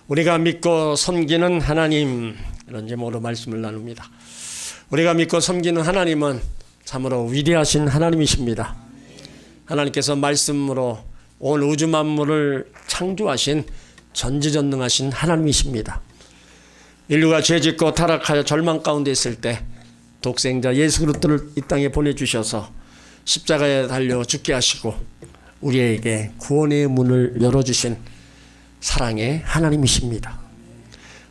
우리가 믿고 섬기는 하나님, 이런 제목으로 말씀을 나눕니다. 우리가 믿고 섬기는 하나님은 참으로 위대하신 하나님이십니다. 하나님께서 말씀으로 온 우주 만물을 창조하신 전지전능하신 하나님이십니다. 인류가 죄짓고 타락하여 절망 가운데 있을 때 독생자 예수 그리스도를 이 땅에 보내주셔서 십자가에 달려 죽게 하시고 우리에게 구원의 문을 열어주신 사랑의 하나님이십니다.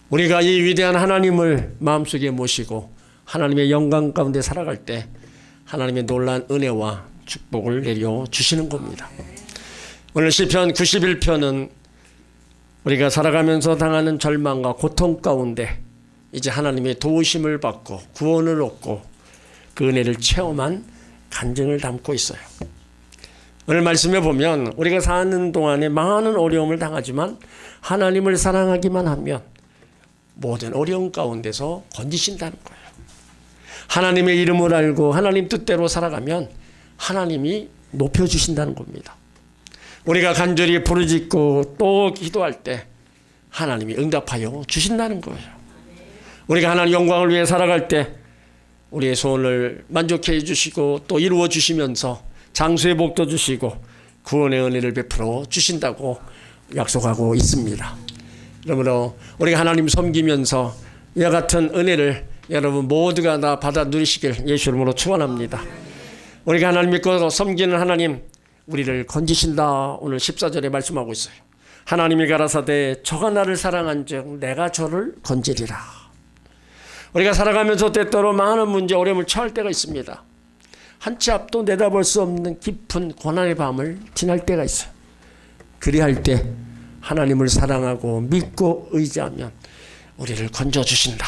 우리가 이 위대한 하나님을 마음속에 모시고 하나님의 영광 가운데 살아갈 때 하나님의 놀라운 은혜와 축복을 내려주시는 겁니다. 오늘 시편 91편은 우리가 살아가면서 당하는 절망과 고통 가운데 이제 하나님의 도우심을 받고 구원을 얻고 그 은혜를 체험한 간증을 담고 있어요. 오늘 말씀에 보면 우리가 사는 동안에 많은 어려움을 당하지만 하나님을 사랑하기만 하면 모든 어려움 가운데서 건지신다는 거예요. 하나님의 이름을 알고 하나님 뜻대로 살아가면 하나님이 높여주신다는 겁니다. 우리가 간절히 부르짖고 또 기도할 때 하나님이 응답하여 주신다는 거예요. 우리가 하나님 영광을 위해 살아갈 때 우리의 소원을 만족해 주시고 또 이루어 주시면서 장수의 복도 주시고 구원의 은혜를 베풀어 주신다고 약속하고 있습니다. 그러므로 우리가 하나님 섬기면서 이와 같은 은혜를 여러분 모두가 다 받아 누리시길 예수 이름으로 축원합니다. 우리가 하나님 믿고 섬기는 하나님 우리를 건지신다. 오늘 14절에 말씀하고 있어요. 하나님이 가라사대 저가 나를 사랑한즉 내가 저를 건지리라. 우리가 살아가면서 때때로 많은 문제 어려움을 처할 때가 있습니다. 한 치 앞도 내다볼 수 없는 깊은 고난의 밤을 지날 때가 있어요. 그리할 때 하나님을 사랑하고 믿고 의지하면 우리를 건져주신다.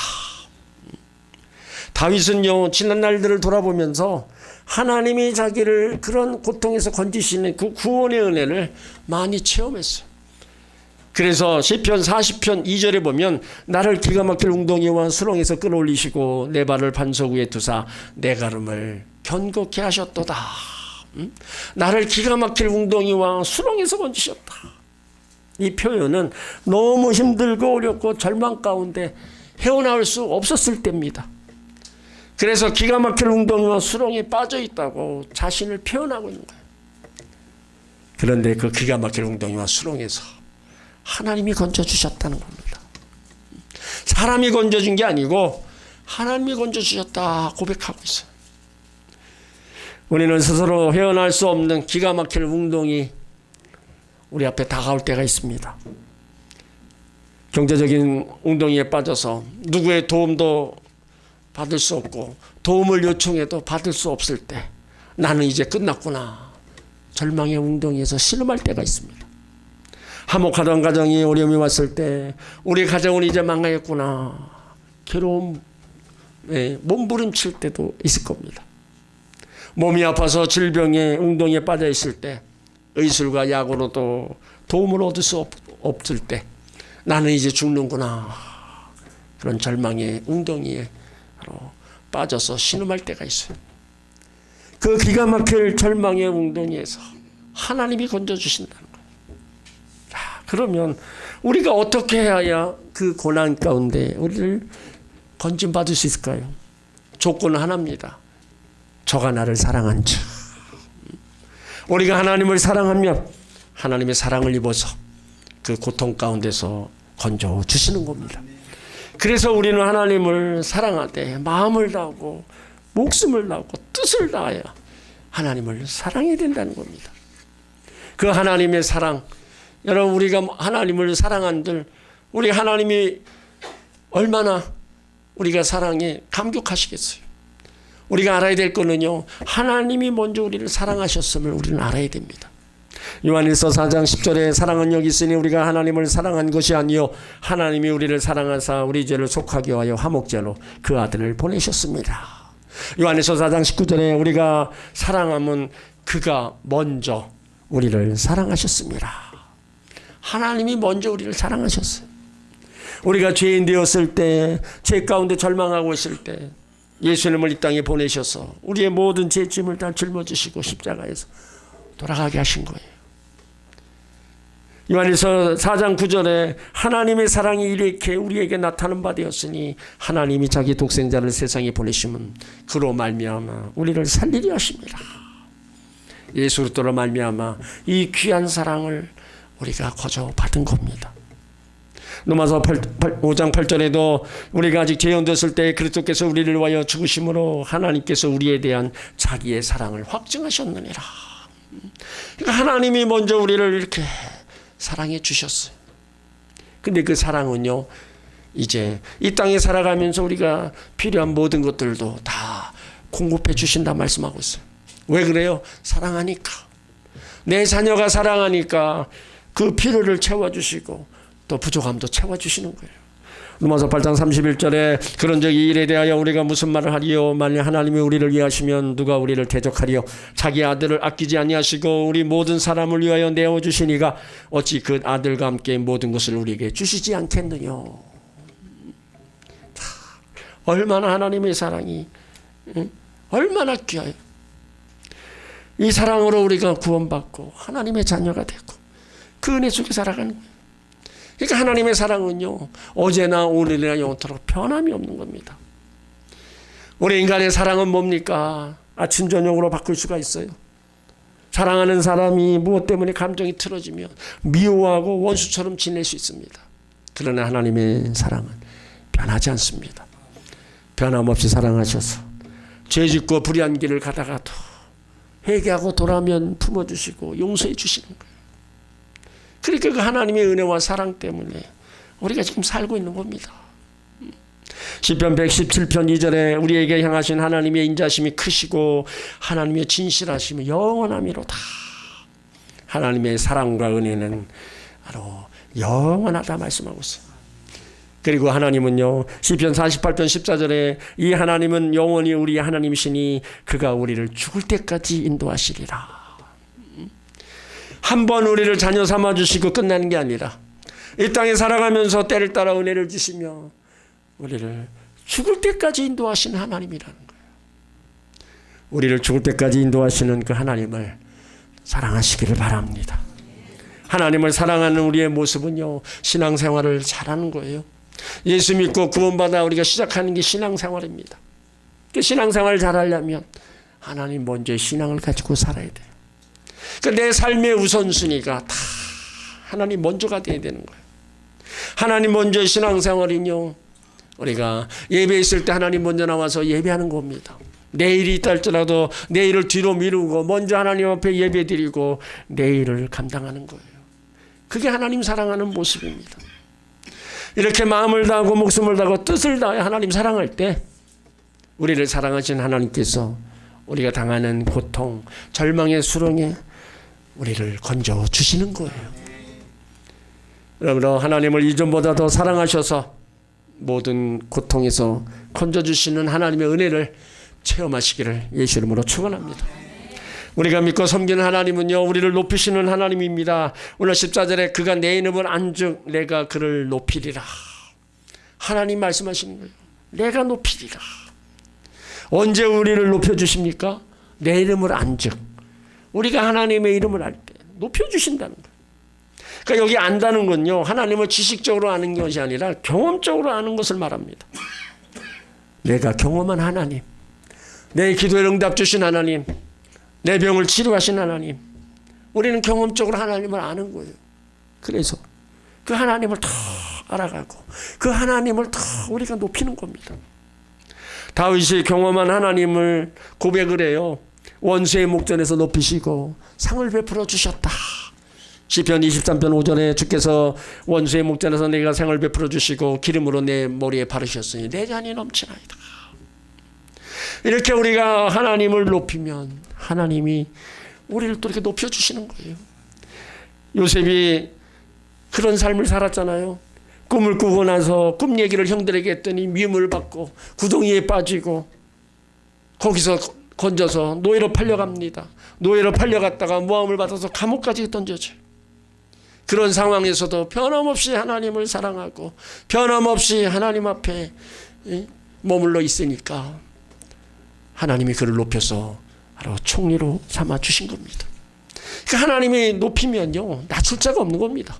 다윗은요 지난 날들을 돌아보면서 하나님이 자기를 그런 고통에서 건지시는 그 구원의 은혜를 많이 체험했어요. 그래서 시편 40편 2절에 보면 나를 기가 막힐 웅덩이와 수렁에서 끌어올리시고 내 발을 반석 위에 두사 내 걸음을 견고케 하셨도다. 나를 기가 막힐 웅덩이와 수렁에서 건지셨다. 이 표현은 너무 힘들고 어렵고 절망 가운데 헤어나올 수 없었을 때입니다. 그래서 기가 막힐 웅덩이와 수렁에 빠져 있다고 자신을 표현하고 있는 거예요. 그런데 그 기가 막힐 웅덩이와 수렁에서 하나님이 건져주셨다는 겁니다. 사람이 건져준 게 아니고 하나님이 건져주셨다 고백하고 있어요. 우리는 스스로 헤어날 수 없는 기가 막힐 웅덩이 우리 앞에 다가올 때가 있습니다. 경제적인 웅덩이에 빠져서 누구의 도움도 받을 수 없고 도움을 요청해도 받을 수 없을 때 나는 이제 끝났구나. 절망의 웅덩이에서 신음할 때가 있습니다. 화목하던 가정이 어려움이 왔을 때 우리 가정은 이제 망하겠구나. 괴로움, 몸부림칠 때도 있을 겁니다. 몸이 아파서 질병의 웅덩이에 빠져 있을 때 의술과 약으로도 도움을 얻을 수 없을 때 나는 이제 죽는구나. 그런 절망의 웅덩이에 빠져서 신음할 때가 있어요. 그 기가 막힐 절망의 웅덩이에서 하나님이 건져주신다는 거예요. 그러면 우리가 어떻게 해야 그 고난 가운데 우리를 건짐받을 수 있을까요? 조건은 하나입니다. 저가 나를 사랑한 즉. 우리가 하나님을 사랑하면 하나님의 사랑을 입어서 그 고통 가운데서 건져주시는 겁니다. 그래서 우리는 하나님을 사랑하되 마음을 다하고 목숨을 다하고 뜻을 다하여 하나님을 사랑해야 된다는 겁니다. 그 하나님의 사랑, 여러분 우리가 하나님을 사랑한들 우리 하나님이 얼마나 우리가 사랑에 감격하시겠어요. 우리가 알아야 될 거는요 하나님이 먼저 우리를 사랑하셨음을 우리는 알아야 됩니다. 요한일서 4장 10절에 사랑은 여기 있으니 우리가 하나님을 사랑한 것이 아니요 하나님이 우리를 사랑하사 우리 죄를 속하게 하여 화목제로 그 아들을 보내셨습니다. 요한일서 4장 19절에 우리가 사랑하면 그가 먼저 우리를 사랑하셨습니다. 하나님이 먼저 우리를 사랑하셨어요. 우리가 죄인 되었을 때 죄 가운데 절망하고 있을 때 예수님을 이 땅에 보내셔서 우리의 모든 죄짐을 다 짊어지시고 십자가에서 돌아가게 하신 거예요. 요한일서 4장 9절에 하나님의 사랑이 이렇게 우리에게 나타난 바 되었으니 하나님이 자기 독생자를 세상에 보내심은 그로 말미암아 우리를 살리려 하십니다. 예수 그리스도로 말미암아 이 귀한 사랑을 우리가 거저 받은 겁니다. 로마서 5장 8절에도 우리가 아직 죄인되었을 때 그리스도께서 우리를 위하여 죽으심으로 하나님께서 우리에 대한 자기의 사랑을 확증하셨느니라. 그러니까 하나님이 먼저 우리를 이렇게 사랑해 주셨어요. 근데 그 사랑은요, 이제 이 땅에 살아가면서 우리가 필요한 모든 것들도 다 공급해 주신다 말씀하고 있어요. 왜 그래요? 사랑하니까. 내 자녀가 사랑하니까 그 필요를 채워주시고 또 부족함도 채워주시는 거예요. 로마서 8장 31절에 그런즉 이 일에 대하여 우리가 무슨 말을 하리요? 만일 하나님이 우리를 위하시면 누가 우리를 대적하리요? 자기 아들을 아끼지 아니하시고 우리 모든 사람을 위하여 내어주시니가 어찌 그 아들과 함께 모든 것을 우리에게 주시지 않겠느냐. 얼마나 하나님의 사랑이 얼마나 귀해요. 이 사랑으로 우리가 구원받고 하나님의 자녀가 되고 그 은혜 속에 살아가는 거예요. 그러니까 하나님의 사랑은요, 어제나 오늘이나 영원토록 변함이 없는 겁니다. 우리 인간의 사랑은 뭡니까? 아침 저녁으로 바꿀 수가 있어요. 사랑하는 사람이 무엇 때문에 감정이 틀어지면 미워하고 원수처럼 지낼 수 있습니다. 그러나 하나님의 사랑은 변하지 않습니다. 변함없이 사랑하셔서 죄짓고 불의한 길을 가다가도 회개하고 돌아오면 품어주시고 용서해 주시는 거예요. 그러니까 그 하나님의 은혜와 사랑 때문에 우리가 지금 살고 있는 겁니다. 시편 117편 2절에 우리에게 향하신 하나님의 인자심이 크시고 하나님의 진실하심이 영원함이로다. 하나님의 사랑과 은혜는 바로 영원하다 말씀하고 있어요. 그리고 하나님은요, 시편 48편 14절에 이 하나님은 영원히 우리 하나님이시니 그가 우리를 죽을 때까지 인도하시리라. 한 번 우리를 자녀 삼아주시고 끝나는 게 아니라 이 땅에 살아가면서 때를 따라 은혜를 주시며 우리를 죽을 때까지 인도하시는 하나님이라는 거예요. 우리를 죽을 때까지 인도하시는 그 하나님을 사랑하시기를 바랍니다. 하나님을 사랑하는 우리의 모습은요, 신앙생활을 잘하는 거예요. 예수 믿고 구원받아 우리가 시작하는 게 신앙생활입니다. 그 신앙생활을 잘하려면 하나님 먼저 신앙을 가지고 살아야 돼요. 그러니까 내 삶의 우선순위가 다 하나님 먼저가 돼야 되는 거예요. 하나님 먼저 신앙생활은요, 우리가 예배 있을 때 하나님 먼저 나와서 예배하는 겁니다. 내일이 있다 할지라도 내일을 뒤로 미루고 먼저 하나님 앞에 예배 드리고 내일을 감당하는 거예요. 그게 하나님 사랑하는 모습입니다. 이렇게 마음을 다하고 목숨을 다하고 뜻을 다해 하나님 사랑할 때 우리를 사랑하신 하나님께서 우리가 당하는 고통, 절망의 수렁에 우리를 건져 주시는 거예요. 그러므로 하나님을 이전보다 더 사랑하셔서 모든 고통에서 건져 주시는 하나님의 은혜를 체험하시기를 예수 이름으로 축원합니다. 우리가 믿고 섬기는 하나님은요, 우리를 높이시는 하나님입니다. 오늘 14절에 그가 내 이름을 안즉 내가 그를 높이리라. 하나님 말씀하시는 거예요. 내가 높이리라. 언제 우리를 높여주십니까? 내 이름을 안즉. 우리가 하나님의 이름을 알 때 높여주신다는 거예요. 그러니까 여기 안다는 건요, 하나님을 지식적으로 아는 것이 아니라 경험적으로 아는 것을 말합니다. 내가 경험한 하나님, 내 기도에 응답 주신 하나님, 내 병을 치료하신 하나님, 우리는 경험적으로 하나님을 아는 거예요. 그래서 그 하나님을 더 알아가고 그 하나님을 더 우리가 높이는 겁니다. 다윗이 경험한 하나님을 고백을 해요. 원수의 목전에서 높이시고 상을 베풀어 주셨다. 시편 23편 5절에 주께서 원수의 목전에서 내가 상을 베풀어 주시고 기름으로 내 머리에 바르셨으니 내 잔이 넘치나이다. 이렇게 우리가 하나님을 높이면 하나님이 우리를 또 이렇게 높여주시는 거예요. 요셉이 그런 삶을 살았잖아요. 꿈을 꾸고 나서 꿈 얘기를 형들에게 했더니 미움을 받고 구덩이에 빠지고 거기서 건져서 노예로 팔려갑니다. 노예로 팔려갔다가 모함을 받아서 감옥까지 던져져요. 그런 상황에서도 변함없이 하나님을 사랑하고 변함없이 하나님 앞에 머물러 있으니까 하나님이 그를 높여서 바로 총리로 삼아 주신 겁니다. 그 하나님이 높이면요 낮출 자가 없는 겁니다.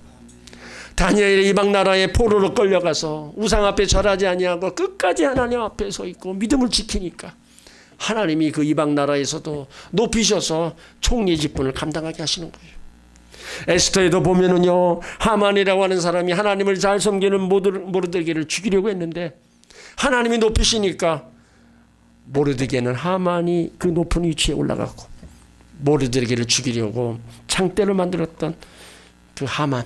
다니엘이 이방 나라에 포로로 끌려가서 우상 앞에 절하지 아니하고 끝까지 하나님 앞에 서 있고 믿음을 지키니까 하나님이 그 이방 나라에서도 높이셔서 총리 직분을 감당하게 하시는 거예요. 에스더에도 보면은요 하만이라고 하는 사람이 하나님을 잘 섬기는 모르드게를 죽이려고 했는데 하나님이 높이시니까 모르드게는 하만이 그 높은 위치에 올라가고 모르드게를 죽이려고 장대를 만들었던 그 하만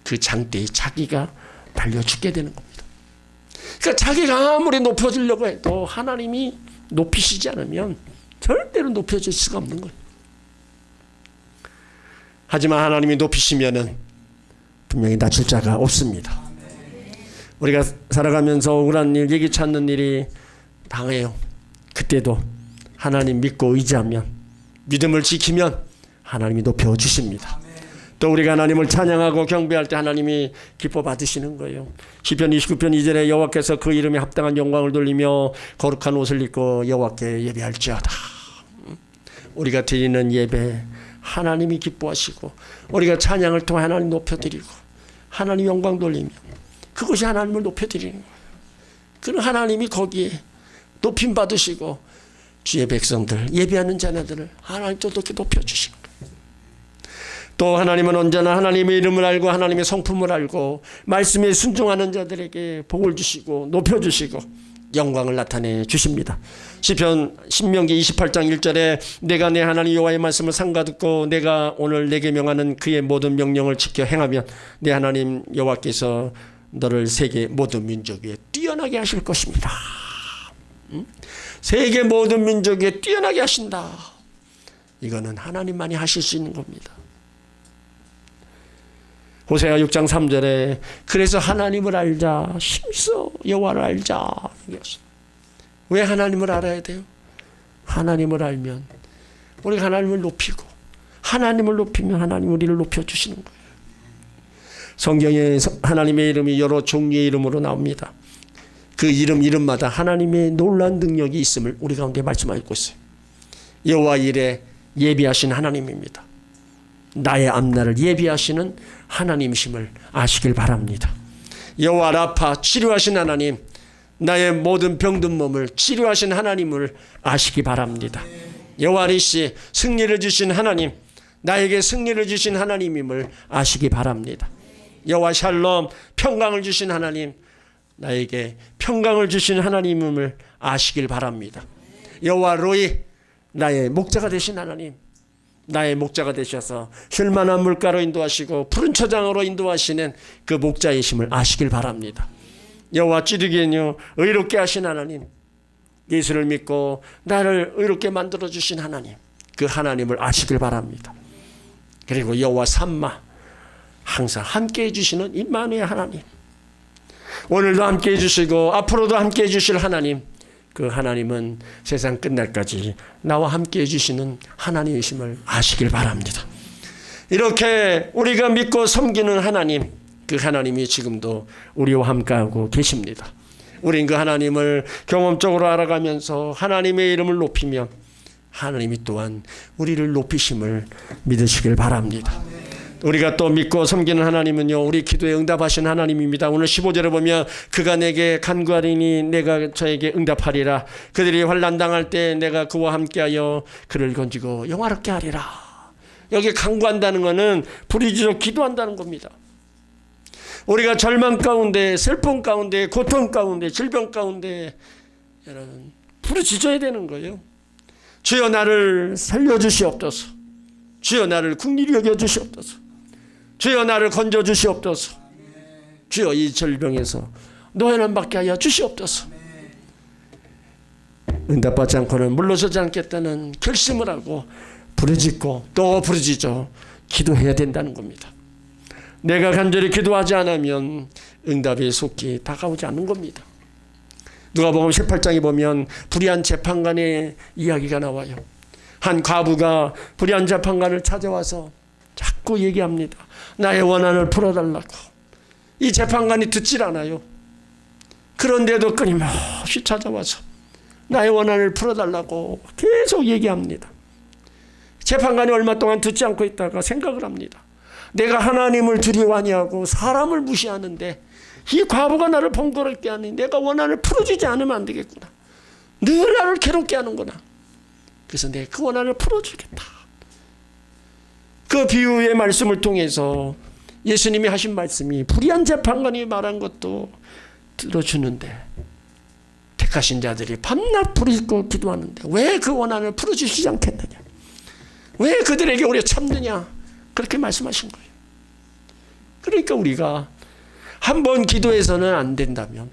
그 장대에 자기가 달려 죽게 되는 겁니다. 그러니까 자기가 아무리 높여지려고 해도 하나님이 높이시지 않으면 절대로 높여질 수가 없는 거예요. 하지만 하나님이 높이시면은 분명히 낮출 자가 없습니다. 우리가 살아가면서 억울한 일, 얘기 찾는 일이 당해요. 그때도 하나님 믿고 의지하면 믿음을 지키면 하나님이 높여주십니다. 또 우리가 하나님을 찬양하고 경배할 때 하나님이 기뻐 받으시는 거예요. 시편 29편 2절에 여호와께서 그 이름에 합당한 영광을 돌리며 거룩한 옷을 입고 여호와께 예배할지어다. 우리가 드리는 예배 하나님이 기뻐하시고 우리가 찬양을 통해 하나님 높여드리고 하나님 영광 돌리면 그것이 하나님을 높여드리는 거예요. 그럼 하나님이 거기에 높임 받으시고 주의 백성들 예배하는 자녀들을 하나님 또 이렇게 높여주시는 거예요. 또 하나님은 언제나 하나님의 이름을 알고 하나님의 성품을 알고 말씀에 순종하는 자들에게 복을 주시고 높여주시고 영광을 나타내 주십니다. 시편 신명기 28장 1절에 내가 내 하나님 여호와의 말씀을 삼가듣고 내가 오늘 내게 명하는 그의 모든 명령을 지켜 행하면 내 하나님 여호와께서 너를 세계 모든 민족 위에 뛰어나게 하실 것입니다. 세계 모든 민족 위에 뛰어나게 하신다. 이거는 하나님만이 하실 수 있는 겁니다. 호세아 6장 3절에 그래서 하나님을 알자 힘써 여호와를 알자. 왜 하나님을 알아야 돼요? 하나님을 알면 우리가 하나님을 높이고 하나님을 높이면 하나님 우리를 높여주시는 거예요. 성경에 하나님의 이름이 여러 종류의 이름으로 나옵니다. 그 이름마다 하나님의 놀라운 능력이 있음을 우리 가운데 말씀하고 있어요. 여호와 일에 예비하신 하나님입니다. 나의 앞날을 예비하시는 하나님이심을 아시길 바랍니다. 여호와 라파 치료하신 하나님, 나의 모든 병든 몸을 치료하신 하나님을 아시기 바랍니다. 여호와 니시 승리를 주신 하나님, 나에게 승리를 주신 하나님임을 아시기 바랍니다. 여호와 샬롬 평강을 주신 하나님, 나에게 평강을 주신 하나님임을 아시길 바랍니다. 여호와 로이 나의 목자가 되신 하나님, 나의 목자가 되셔서 쉴만한 물가로 인도하시고 푸른 초장으로 인도하시는 그 목자이심을 아시길 바랍니다. 여호와 찌르기는요 의롭게 하신 하나님, 예수를 믿고 나를 의롭게 만들어 주신 하나님, 그 하나님을 아시길 바랍니다. 그리고 여호와 삼마 항상 함께 해주시는 임마누엘 하나님, 오늘도 함께 해주시고 앞으로도 함께 해주실 하나님, 그 하나님은 세상 끝날까지 나와 함께 해주시는 하나님이심을 아시길 바랍니다. 이렇게 우리가 믿고 섬기는 하나님, 그 하나님이 지금도 우리와 함께하고 계십니다. 우린 그 하나님을 경험적으로 알아가면서 하나님의 이름을 높이며 하나님이 또한 우리를 높이심을 믿으시길 바랍니다. 우리가 또 믿고 섬기는 하나님은요 우리 기도에 응답하신 하나님입니다. 오늘 15절에 보면 그가 내게 간구하리니 내가 저에게 응답하리라. 그들이 환난당할 때 내가 그와 함께하여 그를 건지고 영화롭게 하리라. 여기 간구한다는 것은 부르짖어 기도한다는 겁니다. 우리가 절망 가운데, 슬픔 가운데, 고통 가운데, 질병 가운데 여러분 부르짖어야 되는 거예요. 주여 나를 살려주시옵소서. 주여 나를 긍휼히 여겨주시옵소서. 주여 나를 건져주시옵소서. 주여 이 질병에서 노예는 받게 하여 주시옵소서. 응답받지 않고는 물러서지 않겠다는 결심을 하고 부르짖고 또 부르짖어 기도해야 된다는 겁니다. 내가 간절히 기도하지 않으면 응답이 속히 다가오지 않는 겁니다. 누가복음 18장에 보면 불의한 재판관의 이야기가 나와요. 한 과부가 불의한 재판관을 찾아와서 자꾸 얘기합니다. 나의 원한을 풀어달라고. 이 재판관이 듣질 않아요. 그런데도 끊임없이 찾아와서 나의 원한을 풀어달라고 계속 얘기합니다. 재판관이 얼마 동안 듣지 않고 있다가 생각을 합니다. 내가 하나님을 두려워 아니하고 사람을 무시하는데 이 과부가 나를 번거롭게 하니 내가 원한을 풀어주지 않으면 안 되겠구나. 늘 나를 괴롭게 하는구나. 그래서 내가 그 원한을 풀어주겠다. 그 비유의 말씀을 통해서 예수님이 하신 말씀이 불의한 재판관이 말한 것도 들어주는데 택하신 자들이 밤낮 부르짖고 기도하는데 왜 그 원한을 풀어주시지 않겠느냐. 왜 그들에게 오래 참느냐. 그렇게 말씀하신 거예요. 그러니까 우리가 한 번 기도해서는 안 된다면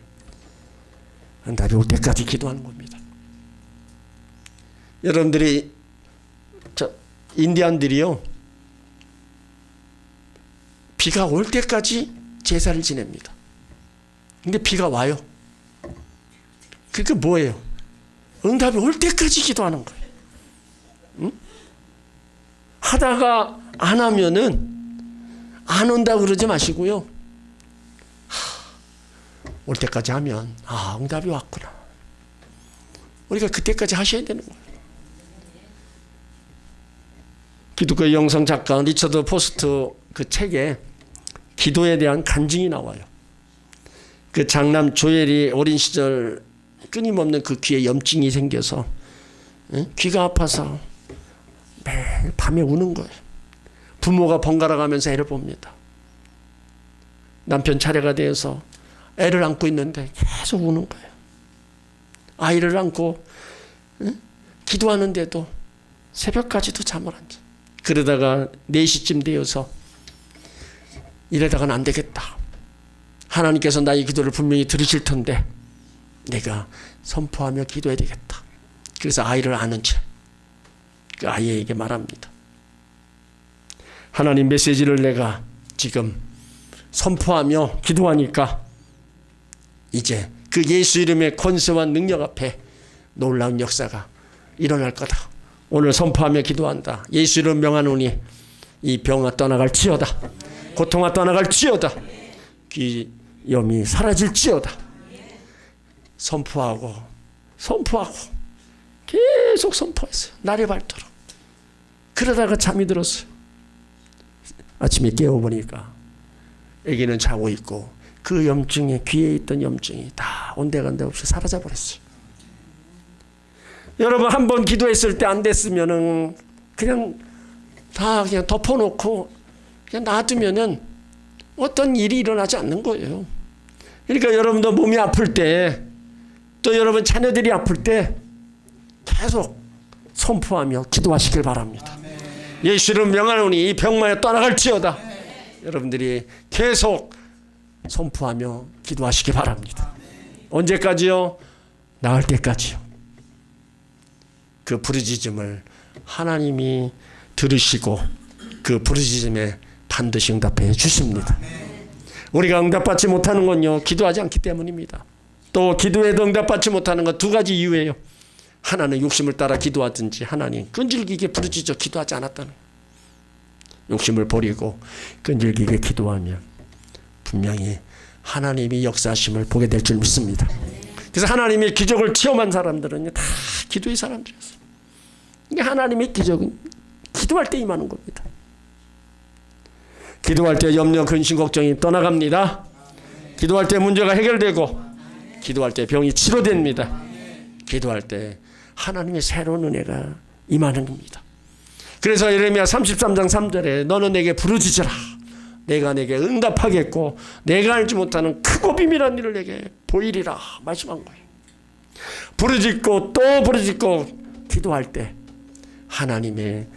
응답이 올 때까지 기도하는 겁니다. 여러분들이 인디안들이요 비가 올 때까지 제사를 지냅니다. 근데 비가 와요. 그게 뭐예요? 응답이 올 때까지 기도하는 거예요. 응? 하다가 안 하면은 안 온다고 그러지 마시고요. 올 때까지 하면 응답이 왔구나. 우리가 그때까지 하셔야 되는 거예요. 기독교 영성 작가 리처드 포스트 그 책에 기도에 대한 간증이 나와요. 그 장남 조엘이 어린 시절 끊임없는 그 귀에 염증이 생겨서 귀가 아파서 매일 밤에 우는 거예요. 부모가 번갈아 가면서 애를 봅니다. 남편 차례가 되어서 애를 안고 있는데 계속 우는 거예요. 아이를 안고 기도하는데도 새벽까지도 잠을 안 자. 그러다가 4시쯤 되어서 이러다가는 안 되겠다. 하나님께서 나의 기도를 분명히 들으실 텐데 내가 선포하며 기도해야 되겠다. 그래서 아이를 안은 채 그 아이에게 말합니다. 하나님 메시지를 내가 지금 선포하며 기도하니까 이제 그 예수 이름의 권세와 능력 앞에 놀라운 역사가 일어날 거다. 오늘 선포하며 기도한다. 예수 이름 명하노니 이 병아 떠나갈지어다. 고통아 떠나갈지어다. 귀염이 사라질지어다. 선포하고 계속 선포했어요. 날이 밝도록. 그러다가 잠이 들었어요. 아침에 깨워보니까 아기는 자고 있고 그 염증이 귀에 있던 염증이 다 온데간데 없이 사라져버렸어요. 여러분 한 번 기도했을 때 안 됐으면은 그냥 다 그냥 덮어놓고 그냥 놔두면은 어떤 일이 일어나지 않는 거예요. 그러니까 여러분도 몸이 아플 때 또 여러분 자녀들이 아플 때 계속 선포하며 기도하시길 바랍니다. 예수 이름 명하노니 이 병마여 떠나갈지어다. 여러분들이 계속 선포하며 기도하시기 바랍니다. 언제까지요? 나을 때까지요. 그 부르짖음을 하나님이 들으시고 그 부르짖음에 반드시 응답해 주십니다. 우리가 응답받지 못하는 건요 기도하지 않기 때문입니다. 또 기도해도 응답받지 못하는 건 2가지 이유예요. 하나는 욕심을 따라 기도하든지 하나님 끈질기게 부르짖어 기도하지 않았다는 거예요. 욕심을 버리고 끈질기게 기도하면 분명히 하나님이 역사하심을 보게 될 줄 믿습니다. 그래서 하나님의 기적을 체험한 사람들은 다 기도의 사람들이었어요. 이게 하나님의 기적은 기도할 때 임하는 겁니다. 기도할 때 염려, 근심, 걱정이 떠나갑니다. 기도할 때 문제가 해결되고 기도할 때 병이 치료됩니다. 기도할 때 하나님의 새로운 은혜가 임하는 겁니다. 그래서 예레미야 33장 3절에 너는 내게 부르짖으라. 내가 내게 응답하겠고 내가 알지 못하는 크고 비밀한 일을 내게 보이리라 말씀한 거예요. 부르짖고 또 부르짖고 기도할 때 하나님의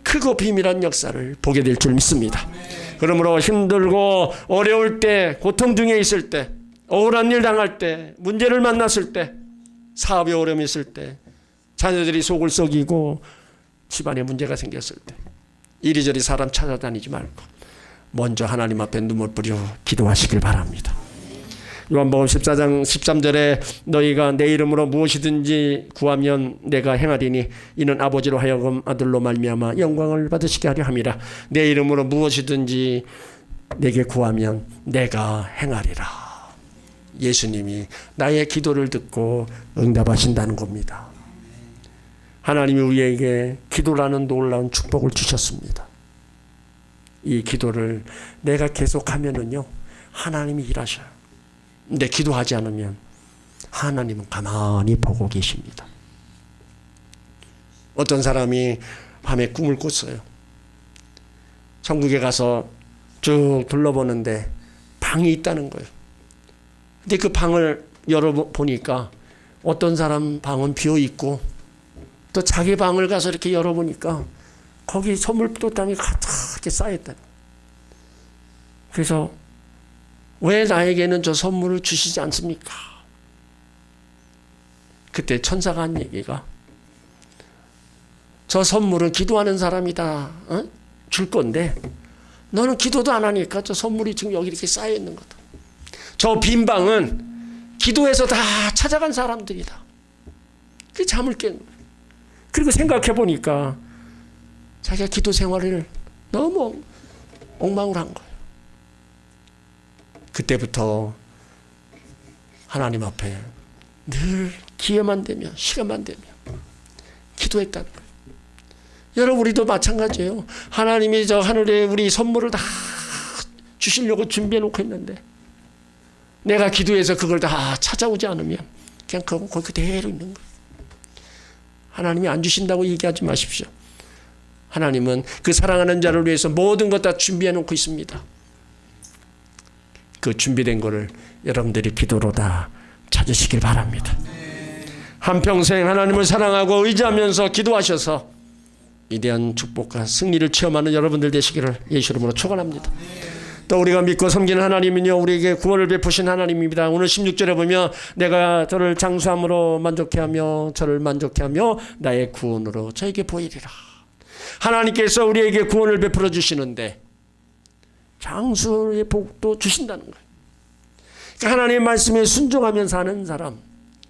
크고 비밀한 역사를 보게 될 줄 믿습니다. 그러므로 힘들고 어려울 때, 고통 중에 있을 때, 억울한 일 당할 때, 문제를 만났을 때, 사업에 어려움이 있을 때, 자녀들이 속을 썩이고 집안에 문제가 생겼을 때 이리저리 사람 찾아다니지 말고 먼저 하나님 앞에 눈물 뿌려 기도하시길 바랍니다. 요한복음 14장 13절에 너희가 내 이름으로 무엇이든지 구하면 내가 행하리니 이는 아버지로 하여금 아들로 말미암아 영광을 받으시게 하려 함이라. 내 이름으로 무엇이든지 내게 구하면 내가 행하리라. 예수님이 나의 기도를 듣고 응답하신다는 겁니다. 하나님이 우리에게 기도라는 놀라운 축복을 주셨습니다. 이 기도를 내가 계속하면은요, 하나님이 일하셔요. 근데 기도하지 않으면 하나님은 가만히 보고 계십니다. 어떤 사람이 밤에 꿈을 꿨어요. 천국에 가서 쭉 둘러보는데 방이 있다는 거예요. 근데 그 방을 열어보니까 어떤 사람 방은 비어있고 또 자기 방을 가서 이렇게 열어보니까 거기 선물도장이 가득하게 쌓였다. 그래서 왜 나에게는 저 선물을 주시지 않습니까? 그때 천사가 한 얘기가, 저 선물은 기도하는 사람이다 줄 건데 너는 기도도 안 하니까 저 선물이 지금 여기 이렇게 쌓여 있는 거다. 저 빈 방은 기도해서 다 찾아간 사람들이다. 그 잠을 깬 거예요. 그리고 생각해 보니까 자기가 기도 생활을 너무 엉망을 한 거예요. 그때부터 하나님 앞에 늘 기회만 되면, 시간만 되면 기도했다는 거예요. 여러분, 우리도 마찬가지예요. 하나님이 저 하늘에 우리 선물을 다 주시려고 준비해 놓고 있는데 내가 기도해서 그걸 다 찾아오지 않으면 그냥 그건 거기 그대로 있는 거예요. 하나님이 안 주신다고 얘기하지 마십시오. 하나님은 그 사랑하는 자를 위해서 모든 것 다 준비해 놓고 있습니다. 그 준비된 거를 여러분들이 기도로 다 찾으시길 바랍니다. 한평생 하나님을 사랑하고 의지하면서 기도하셔서 위대한 축복과 승리를 체험하는 여러분들 되시기를 예수 이름으로 축원합니다. 또 우리가 믿고 섬기는 하나님은요, 우리에게 구원을 베푸신 하나님입니다. 오늘 16절에 보면 내가 저를 장수함으로 만족해하며 저를 만족해하며 나의 구원으로 저에게 보이리라. 하나님께서 우리에게 구원을 베풀어 주시는데 장수의 복도 주신다는 거예요. 그러니까 하나님의 말씀에 순종하며 사는 사람,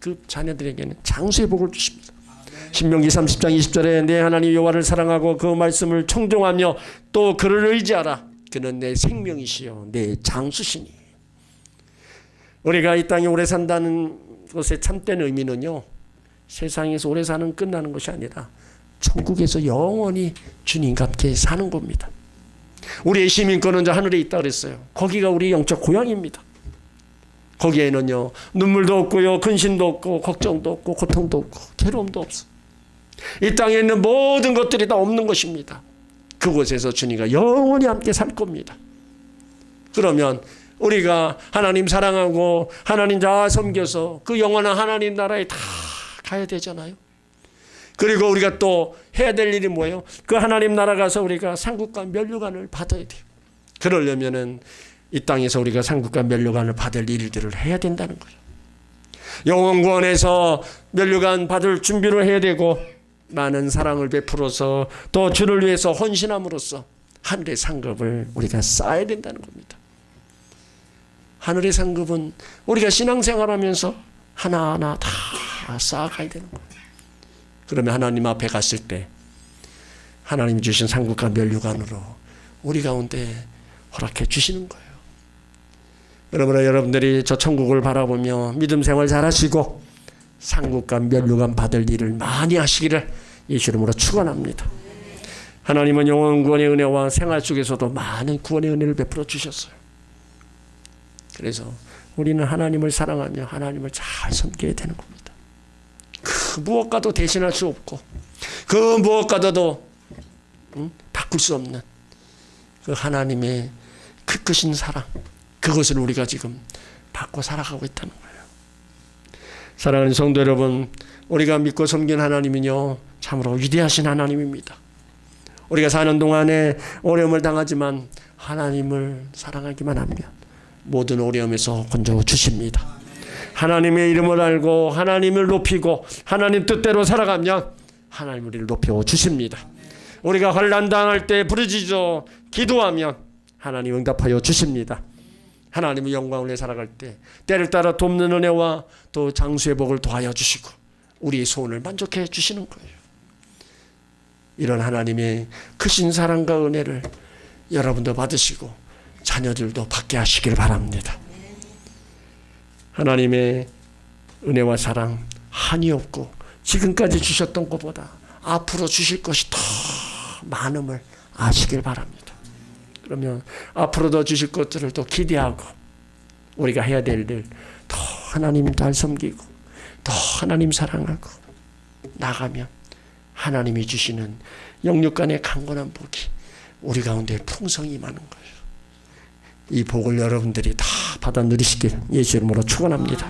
그 자녀들에게는 장수의 복을 주십니다. 신명기 30장 20절에 내 하나님 여호와를 사랑하고 그 말씀을 청종하며 또 그를 의지하라. 그는 내 생명이시요 내 장수시니. 우리가 이 땅에 오래 산다는 것의 참된 의미는요, 세상에서 오래 사는 끝나는 것이 아니라 천국에서 영원히 주님과 함께 사는 겁니다. 우리의 시민권은 저 하늘에 있다 그랬어요. 거기가 우리 영적 고향입니다. 거기에는요, 눈물도 없고요, 근심도 없고 걱정도 없고 고통도 없고 괴로움도 없어. 이 땅에 있는 모든 것들이 다 없는 것입니다. 그곳에서 주님과 영원히 함께 살 겁니다. 그러면 우리가 하나님 사랑하고 하나님 잘 섬겨서 그 영원한 하나님 나라에 다 가야 되잖아요. 그리고 우리가 또 해야 될 일이 뭐예요? 그 하나님 나라 가서 우리가 상급과 면류관을 받아야 돼요. 그러려면은 이 땅에서 우리가 상급과 면류관을 받을 일들을 해야 된다는 거예요. 영원구원에서 면류관 받을 준비를 해야 되고, 많은 사랑을 베풀어서 또 주를 위해서 헌신함으로써 하늘의 상급을 우리가 쌓아야 된다는 겁니다. 하늘의 상급은 우리가 신앙생활하면서 하나하나 다 쌓아가야 되는 거예요. 그러면 하나님 앞에 갔을 때 하나님 주신 상급과 면류관으로 우리 가운데 허락해 주시는 거예요. 그러므로 여러분들이 저 천국을 바라보며 믿음 생활 잘하시고 상급과 면류관 받을 일을 많이 하시기를 예수 이름으로 축원합니다. 하나님은 영원 구원의 은혜와 생활 속에서도 많은 구원의 은혜를 베풀어 주셨어요. 그래서 우리는 하나님을 사랑하며 하나님을 잘 섬겨야 되는 겁니다. 그 무엇과도 대신할 수 없고 그 무엇과도 바꿀 수 없는 그 하나님의 그 크신 사랑, 그것을 우리가 지금 받고 살아가고 있다는 거예요. 사랑하는 성도 여러분, 우리가 믿고 섬긴 하나님은요, 참으로 위대하신 하나님입니다. 우리가 사는 동안에 어려움을 당하지만 하나님을 사랑하기만 하면 모든 어려움에서 건져 주십니다. 하나님의 이름을 알고 하나님을 높이고 하나님 뜻대로 살아가면 하나님 우리를 높여 주십니다. 우리가 환난 당할 때 부르짖어 기도하면 하나님 응답하여 주십니다. 하나님의 영광을 위해 살아갈 때 때를 따라 돕는 은혜와 또 장수의 복을 더하여 주시고 우리의 소원을 만족해 주시는 거예요. 이런 하나님의 크신 사랑과 은혜를 여러분도 받으시고 자녀들도 받게 하시길 바랍니다. 하나님의 은혜와 사랑 한이 없고 지금까지 주셨던 것보다 앞으로 주실 것이 더 많음을 아시길 바랍니다. 그러면 앞으로 더 주실 것들을 또 기대하고 우리가 해야 될 일 더 하나님 잘 섬기고 더 하나님 사랑하고 나가면 하나님이 주시는 영육간의 강건한 복이 우리 가운데 풍성히 많은 거예요. 이 복을 여러분들이 다 받아 누리시길 예수 이름으로 축원합니다.